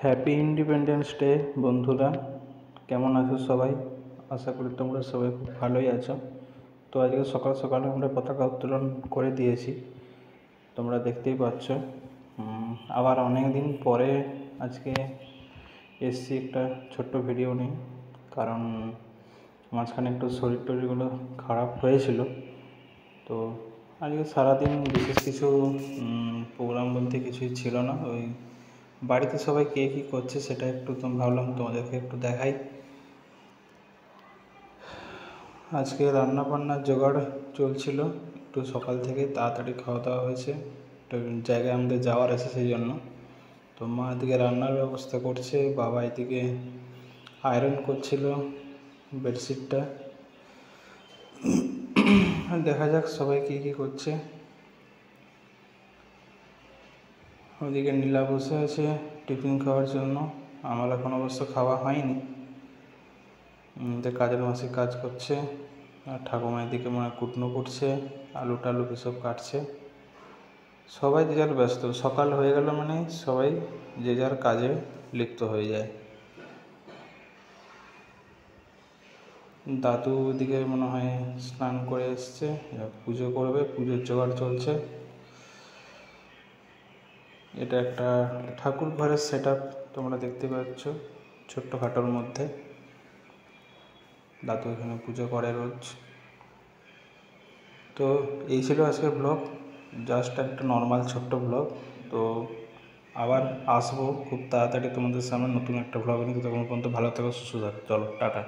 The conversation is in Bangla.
হ্যাপি ইন্ডিপেন্ডেন্স ডে বন্ধুরা, কেমন আছো সবাই? আশা করি তোমরা সবাই খুব ভালোই আছো। তো আজকে সকাল সকাল আমরা পতাকা উত্তোলন করে দিয়েছি, তোমরা দেখতেই পাচ্ছ। আবার অনেক দিন পরে আজকে এসছি একটা ছোট্ট ভিডিও নিয়ে, কারণ মাঝখানে একটু শরীর টরীরগুলো খারাপ হয়েছিল। তো আজকে সারাদিন বিশেষ কিছু প্রোগ্রাম বলতে কিছুই ছিল না। ওই বাড়িতে সবাই কে কী করছে সেটা একটু ভাবলাম তোমাদেরকে একটু দেখাই। আজকে রান্না বান্নার জোগাড় চলছিল, একটু সকাল থেকে তাড়াতাড়ি খাওয়া দাওয়া হয়েছে, একটু জায়গায় আমাদের যাওয়ার আছে সেই জন্য। তো মা এদিকে রান্নার ব্যবস্থা করছে, বাবা এদিকে আয়রন করছিল বেডশিটটা। দেখা যাক সবাই কী কী করছে। ওদিকে নীলা বসে আছে টিফিন খাওয়ার জন্য, আমার এখন অবশ্য খাওয়া হয়নি। কাজের মাসি কাজ করছে, আর ঠাকুমা এদিকে মনে কুটনো করছে, আলু টালু এসব কাটছে। সবাই যে যার ব্যস্ত, সকাল হয়ে গেল মানে সবাই যে যার কাজে লিপ্ত হয়ে যায়। দাদু ওদিকে মনে হয় স্নান করে এসছে, পুজো করবে, পুজোর জোগাড় চলছে। এটা একটা ঠাকুর ঘরের সেট আপ তোমরা দেখতে পাচ্ছ, ছোট্টখাটোর মধ্যে। দাদু এখানে পুজো করে রোজ। তো এই ছিল আজকের ব্লগ, জাস্ট একটা নর্মাল ছোট্ট ব্লগ। তো আবার আসবো খুব তাড়াতাড়ি তোমাদের সামনে নতুন একটা ব্লগ নিয়ে। তখন পর্যন্ত ভালো থেকো, সুস্থ থাকো। চলো টাটা।